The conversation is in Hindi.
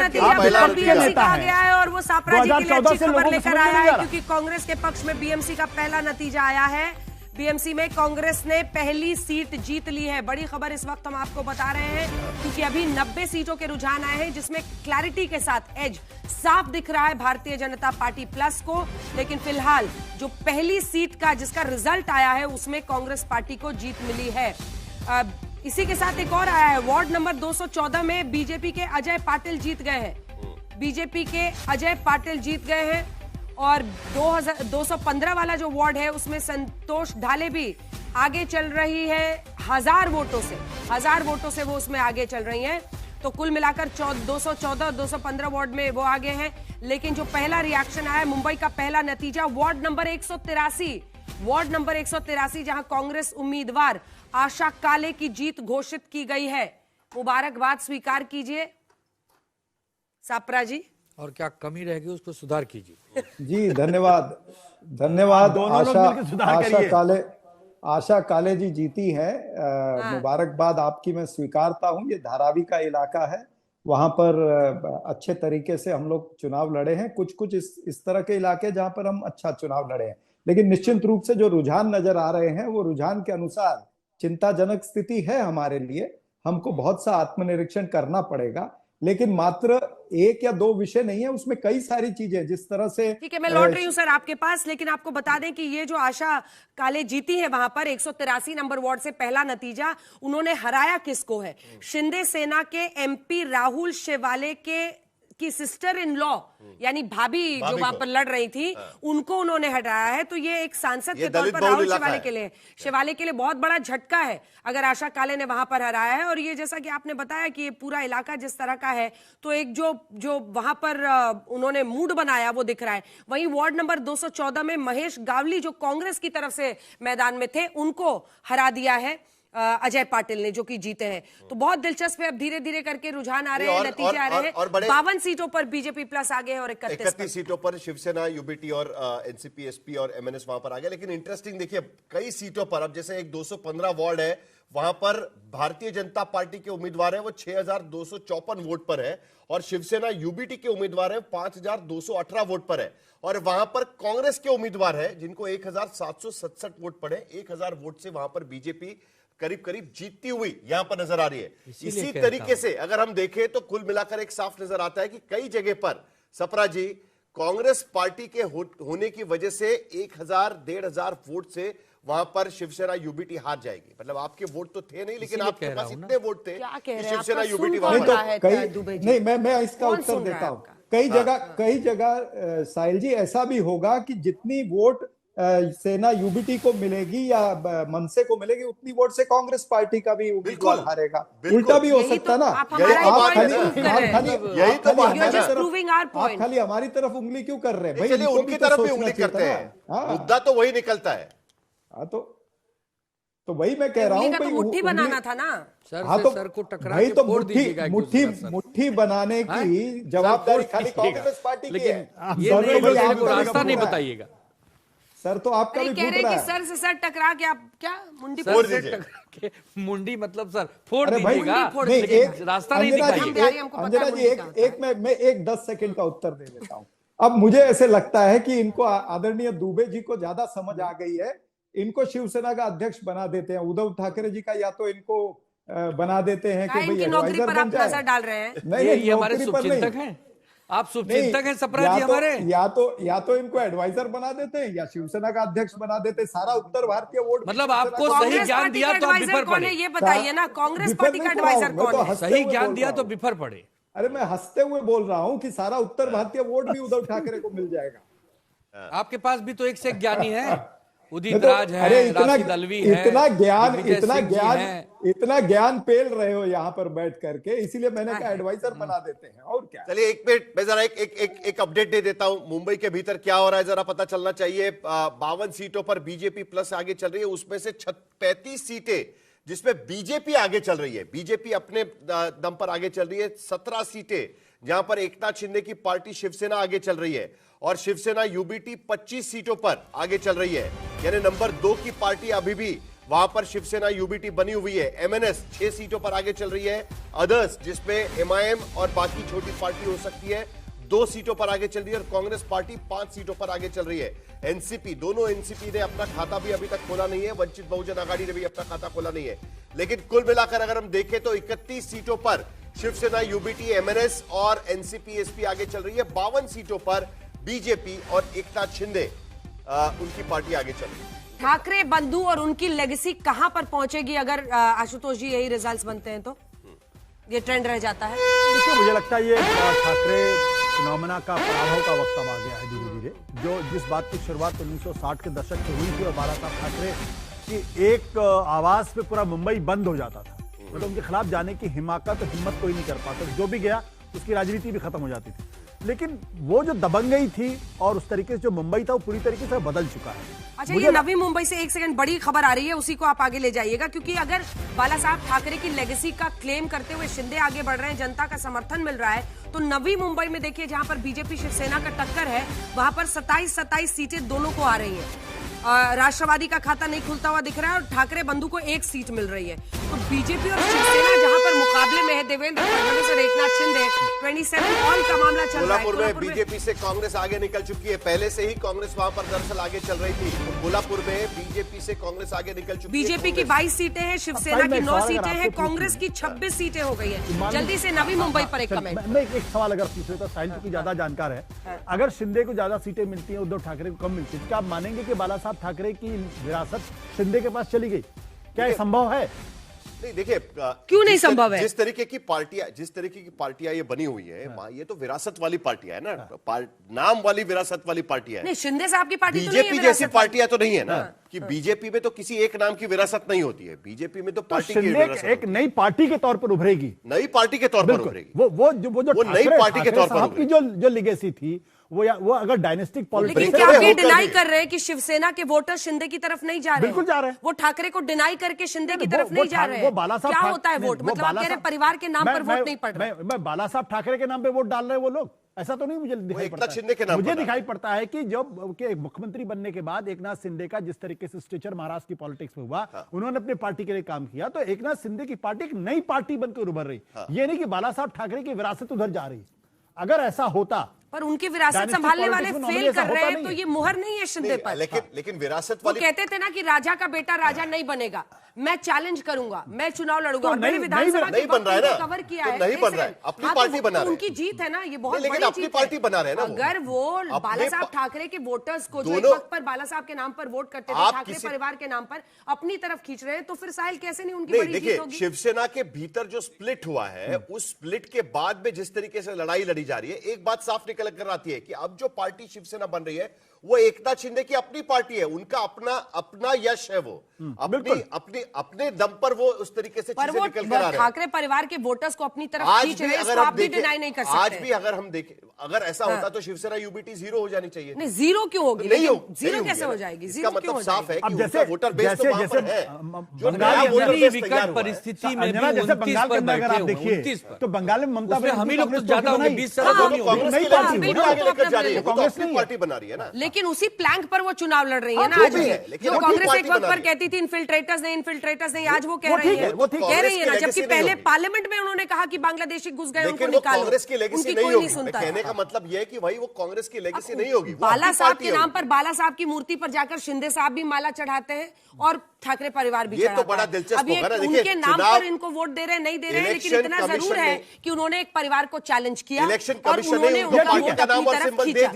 नतीजा बीएमसी का आ गया है और वो सापरा जी के लिए अच्छी खबर लेकर आया है, क्योंकि कांग्रेस के पक्ष में बीएमसी का पहला नतीजा आया है। बीएमसी में कांग्रेस ने पहली सीट जीत ली है। बड़ी खबर इस वक्त हम आपको बता रहे हैं, क्योंकि अभी 90 सीटों के रुझान आए हैं, जिसमें क्लैरिटी के साथ एज साफ दिख रहा है भारतीय जनता पार्टी प्लस को। लेकिन फिलहाल जो पहली सीट का जिसका रिजल्ट आया है, उसमें कांग्रेस पार्टी को जीत मिली है। इसी के साथ एक और आया है, वार्ड नंबर 214 में बीजेपी के अजय पाटिल जीत गए हैं। बीजेपी के अजय पाटिल जीत गए हैं और 215 वाला जो वार्ड है उसमें संतोष ढाले भी आगे चल रही है 1000 वोटों से वो उसमें आगे चल रही हैं। तो कुल मिलाकर 214 और 215 वार्ड में वो आगे हैं। लेकिन जो पहला रिएक्शन आया, मुंबई का पहला नतीजा, वार्ड नंबर 183 जहां कांग्रेस उम्मीदवार आशा काले की जीत घोषित की गई है। मुबारकबाद स्वीकार कीजिए सापरा जी, और क्या कमी रहेगी उसको सुधार कीजिए। जी धन्यवाद धन्यवाद। आशा काले जी जीती है। मुबारकबाद आपकी मैं स्वीकारता हूं। ये धारावी का इलाका है, वहां पर अच्छे तरीके से हम लोग चुनाव लड़े हैं। कुछ इस तरह के इलाके जहां पर हम अच्छा चुनाव लड़े हैं, लेकिन निश्चित रूप से जो रुझान नजर आ रहे हैं वो रुझान के अनुसार चिंताजनक स्थिति है हमारे लिए। हमको बहुत सा आत्मनिरीक्षण करना पड़ेगा, लेकिन मात्र एक या दो विषय नहीं है, उसमें कई सारी चीजें जिस तरह से। ठीक है, मैं लौट रही हूं सर आपके पास, लेकिन आपको बता दें कि ये जो आशा काले जीती है वहां पर 183 नंबर वार्ड से पहला नतीजा, उन्होंने हराया किसको है? शिंदे सेना के एमपी राहुल शेवाले की सिस्टर इन लॉ, यानी भाभी जो वहां पर लड़ रही थी, उनको उन्होंने हटाया है। तो ये एक सांसद के तौर पर राहुल शेवाले के लिए बहुत बड़ा झटका है अगर आशा काले ने वहां पर हराया है। और ये जैसा कि आपने बताया कि ये पूरा इलाका जिस तरह का है, तो एक जो वहां पर उन्होंने मूड बनाया वो दिख रहा है। वहीं वार्ड नंबर 214 में महेश गावली जो कांग्रेस की तरफ से मैदान में थे, उनको हरा दिया है अजय पाटिल ने, जो कि जीते हैं। तो बहुत दिलचस्प है, अब धीरे धीरे करके रुझान आ रहे हैं, नतीजे आ रहे हैं। 52 सीटों पर बीजेपी प्लस आगे है और 31 सीटों पर शिवसेना, यूबीटी और एनसीपी, एसपी और एमएनएस वहां पर आ गए। लेकिन इंटरेस्टिंग देखिए, कई सीटों पर अब जैसे एक 215 वार्ड है, वहां पर भारतीय जनता पार्टी के उम्मीदवार है वो 6254 वोट पर है, और शिवसेना यूबीटी के उम्मीदवार है 5218 वोट पर है। और वहां पर कांग्रेस के उम्मीदवार है जिनको 1767 वोट पड़े। 1000 वोट से वहां पर बीजेपी करीब करीब जीतती हुई यहां पर नजर आ रही है। इसी तरीके से अगर हम देखें तो कुल मिलाकर एक साफ नजर आता है कि कई जगह पर सपरा जी कांग्रेस पार्टी के होने की वजह से 1000-1500 वोट से वहां पर शिवसेना यूबीटी हार जाएगी। मतलब आपके वोट तो थे नहीं, लेकिन आपके पास इतने वोट थे कि शिवसेना यूबीटी वहां पर नहीं। मैं इसका उत्तर देता हूं। कई जगह साहिल जी ऐसा भी होगा कि जितनी वोट सेना यूबीटी को मिलेगी या मनसे को मिलेगी, उतनी वोट से कांग्रेस पार्टी का भी उम्मीदवार हारेगा। उल्टा भी हो सकता ना। आप खाली हमारी तरफ उंगली क्यों कर रहे हैं भाई? चलिए उनकी तरफ भी उंगली करते हैं, मुद्दा तो वही निकलता है। हाँ, तो वही मैं कह रहा हूँ, मुट्ठी बनाना था ना सर। हाँ, तो सर को टकरा भाई, तो मुट्ठी बनाने की जवाबदारी खाली कांग्रेस पार्टी की है। रास्ता नहीं बताइएगा सर, तो आपका भी कह रहे हैं कि सर से सर टकरा के आप क्या मुंडी फोड़ दीजिए। मुंडी मतलब सर फोड़ दीजिएगा, रास्ता नहीं दिखाइएगा। अंजना जी मैं एक 10 सेकंड का उत्तर दे देता हूं। अब मुझे ऐसे लगता है कि इनको आदरणीय दुबे जी को ज्यादा समझ आ गई है। इनको शिवसेना का अध्यक्ष बना देते हैं, उद्धव ठाकरे जी का या तो इनको बना देते हैं कि भाई नौकरी पर आप नजर डाल रहे हैं। नहीं, हमारे शुभचिंतक हैं, आप शुभचिंतक हैं सपरा जी हमारे। या तो इनको एडवाइजर बना देते हैं या शिवसेना का अध्यक्ष बना देते हैं। सारा उत्तर भारतीय वोट, मतलब आपको सही ज्ञान दिया तो आप बिफर पड़े। ये बताइए ना, कांग्रेस पार्टी का एडवाइजर कौन है? सही ज्ञान दिया तो बिफर पड़े। अरे मैं हंसते हुए बोल रहा हूँ कि सारा उत्तर भारतीय वोट भी उद्धव ठाकरे को मिल जाएगा। आपके पास भी तो एक से एक ज्ञानी है, उदित राज है, राशिद अलवी है, इतना ज्ञान पेल रहे हो यहाँ पर बैठ करके, इसीलिए मैंने कहा एडवाइजर बना देते हैं। और क्या? चलिए एक मिनट, मैं जरा एक अपडेट दे देता हूं। मुंबई के भीतर क्या हो रहा है जरा पता चलना चाहिए। 52 सीटों पर बीजेपी प्लस आगे चल रही है, उसमें से 35 सीटें जिसमें बीजेपी आगे चल रही है, बीजेपी अपने दम पर आगे चल रही है। 17 सीटें जहां पर एकनाथ शिंदे की पार्टी शिवसेना आगे चल रही है, और शिवसेना यूबीटी 25 सीटों पर आगे चल रही है। यानी नंबर 2 की पार्टी अभी भी वहां पर शिवसेना यूबीटी बनी हुई है। एमएनएस 6 सीटों पर आगे चल रही है। अदर्स जिसमें एमआईएम और बाकी छोटी पार्टी हो सकती है 2 सीटों पर आगे चल रही है और कांग्रेस पार्टी 5 सीटों पर आगे चल रही है। एनसीपी, दोनों एनसीपी ने अपना खाता भी अभी तक खोला नहीं है, वंचित बहुजन आघाड़ी ने भी अपना खाता खोला नहीं है। लेकिन कुल मिलाकर अगर हम देखें तो 31 सीटों पर शिवसेना, यूबीटी, एमएनएस और एनसीपी एसपी आगे चल रही है। 52 सीटों पर बीजेपी और एकनाथ शिंदे उनकी पार्टी आगे चल रही है। ठाकरे बंधु और उनकी लेगेसी कहां पर पहुंचेगी अगर आशुतोष जी यही रिजल्ट्स बनते हैं तो ये ट्रेंड रह जाता है? देखिए, मुझे लगता है ये ठाकरे फिनोमेना का पराभव का वक्त अब आ गया है धीरे धीरे। जो जिस बात की शुरुआत 1960 के दशक से हुई थी और बाला साहब ठाकरे की एक आवाज पे पूरा मुंबई बंद हो जाता था, मतलब उनके खिलाफ जाने की हिम्मत कोई नहीं कर पाता, जो भी गया उसकी राजनीति भी खत्म हो जाती थी। लेकिन वो जो दबंगई थी और उस तरीके से जो मुंबई था वो पूरी तरीके से बदल चुका है। अच्छा, ये नवी मुंबई से एक सेकंड बड़ी खबर आ रही है, उसी को आप आगे ले जाइएगा, क्योंकि अगर बाला साहब ठाकरे की लेगेसी का क्लेम करते हुए शिंदे आगे बढ़ रहे हैं, जनता का समर्थन मिल रहा है, तो नवी मुंबई में देखिए जहां पर बीजेपी शिवसेना का टक्कर है वहां पर 27 सीटें दोनों को आ रही है। राष्ट्रवादी का खाता नहीं खुलता हुआ दिख रहा है और ठाकरे बंधु को 1 सीट मिल रही है। तो बीजेपी और शिवसेना जहां पर मुकाबले में है, देवेंद्र फडणवीस और एकनाथ शिंदे 27 ऑल का मामला चल रहा है। कोल्हापुर में बीजेपी से कांग्रेस आगे निकल चुकी है। पहले से ही कांग्रेस वहां पर दरअसल आगे चल रही थी। कोल्हापुर में बीजेपी से कांग्रेस आगे निकल चुकी है। बीजेपी की 22 सीटें हैं, शिवसेना की 9 सीटें हैं, कांग्रेस की 26 सीटें हो गई है। जल्दी से नवी मुंबई पर एक कमेंट। मैं एक सवाल अगर पूछे तो साहिल की ज्यादा जानकार है, अगर शिंदे को ज्यादा सीटें मिलती हैं, उद्धव ठाकरे को कम मिलती है, क्या आप मानेंगे कि बाला साहब ठाकरे की विरासत शिंदे के पास चली गई? क्या ये संभव है? नहीं, देखिए क्यों नहीं संभव है? जिस तरीके की पार्टियां ये बनी हुई है, ये तो विरासत वाली पार्टियां है ना, नाम वाली विरासत वाली पार्टियां है। नहीं, शिंदे साहब की पार्टी बीजेपी जैसी पार्टियां तो नहीं है ना, कि बीजेपी में तो किसी एक नाम की विरासत नहीं होती है। बीजेपी में तो पार्टी की विरासत एक नई पार्टी के तौर पर उभरेगी, नई पार्टी के तौर पर उभरेगी। वो नई पार्टी के तौर पर की जो लिगेसी थी वो अगर डायनेस्टिक पॉलिटिक्स। लेकिन क्या आप ये डिनाई कर रहे हैं कि शिवसेना के वोटर शिंदे की तरफ नहीं जा रहे? बिल्कुल जा रहे हैं। वो ठाकरे को डिनाई करके शिंदे की तरफ नहीं जा रहे हैं। क्या होता है वोट? मतलब आप कह रहे परिवार के नाम पर वोट नहीं पड़ रहा? मैं बाला साहब ठाकरे के नाम पे वोट डाल रहे हैं वो लोग, ऐसा तो नहीं मुझे दिखाई पड़ता है। मुझे दिखाई पड़ता है कि जब मुख्यमंत्री बनने के बाद एकनाथ शिंदे का जिस तरीके से स्ट्रक्चर महाराष्ट्र की पॉलिटिक्स में हुआ, उन्होंने अपनी पार्टी के लिए काम किया, तो एकनाथ शिंदे की पार्टी एक नई पार्टी बनकर उभर रही। ये नहीं कि बाला साहब ठाकरे की विरासत उधर जा रही। अगर ऐसा होता, पर उनकी विरासत संभालने वाले फेल कर रहे हैं, तो ये मुहर नहीं है शिंदे पर। लेकिन विरासत वाली, वो कहते थे ना कि राजा का बेटा राजा नहीं बनेगा, मैं चैलेंज करूंगा, मैं चुनाव लड़ूंगा। और मैंने विधानसभा नहीं बन रहा है ना, कवर किया है, नहीं बन रहा है, अपनी पार्टी बना रहे हैं। उनकी जीत है ना, ये बहुत लेकिन अपनी पार्टी बना रहे हैं ना। अगर वो बाला साहब ठाकरे के वोटर्स को जो एक वक्त पर बाला साहब के नाम पर वोट करते थे, ठाकरे परिवार के नाम पर अपनी तरफ खींच रहे हैं, तो फिर साहिल कैसे नहीं उनकी बड़ी जीत होगी? शिवसेना के भीतर जो स्प्लिट हुआ है, उस स्प्लिट के बाद में जिस तरीके से लड़ाई लड़ी जा रही है, एक बात साफ निकल कर आती है कि अब जो पार्टी शिवसेना बन रही है वो एकनाथ शिंदे की अपनी पार्टी है, उनका अपना यश है, वो अपने दम पर वो उस तरीके से चीजें निकल कर आ रहे हैं। ठाकरे परिवार के वोटर्स को अपनी तरफ खींच रहे हैं, इसको आप भी डिनाई नहीं कर सकते। आज भी अगर हम देखें, अगर ऐसा होता तो शिवसेना यूबीटी 0 हो जानी चाहिए। नहीं, 0 क्यों होगी? नहीं, जीरो कैसे हो जाएगी? इसका मतलब साफ है कि जैसे वोटर बेस तो वहां पर है, जो नया वोटर बेस तैयार हुआ है। परिस्थिति में जैसे बंगाल के अंदर अगर आप देखिए तो बंगाल में ममता हम ही लोग तो ज्यादा होंगे, 20 साल कांग्रेस की पार्टी बना रही है ना। लेकिन उसी प्लैंक पर वो चुनाव लड़ रही है ना आज भी। जो कांग्रेस एक वक्त पर कहती थी इन्फिल्ट्रेटर्स नहीं, आज वो कह रही है ना, जबकि पहले पार्लियामेंट में उन्होंने कहा कि बांग्लादेशी घुस गए, उनको निकालो। कांग्रेस की लेगेसी नहीं होगी। कहने का मतलब यह है कि भाई वो कांग्रेस की लेगेसी नहीं होगी। बाला साहब के नाम पर बाला साहब की मूर्ति पर जाकर शिंदे साहब भी माला चढ़ाते हैं और ठाकरे परिवार भी चढ़ाता है। तो बड़ा दिलचस्प होगा ना, उनके नाम पर इनको वोट दे रहे नहीं दे रहे, लेकिन इतना जरूर है कि उन्होंने एक परिवार को चैलेंज किया और उन्होंने उनका वोट अपनी तरफ खींचा।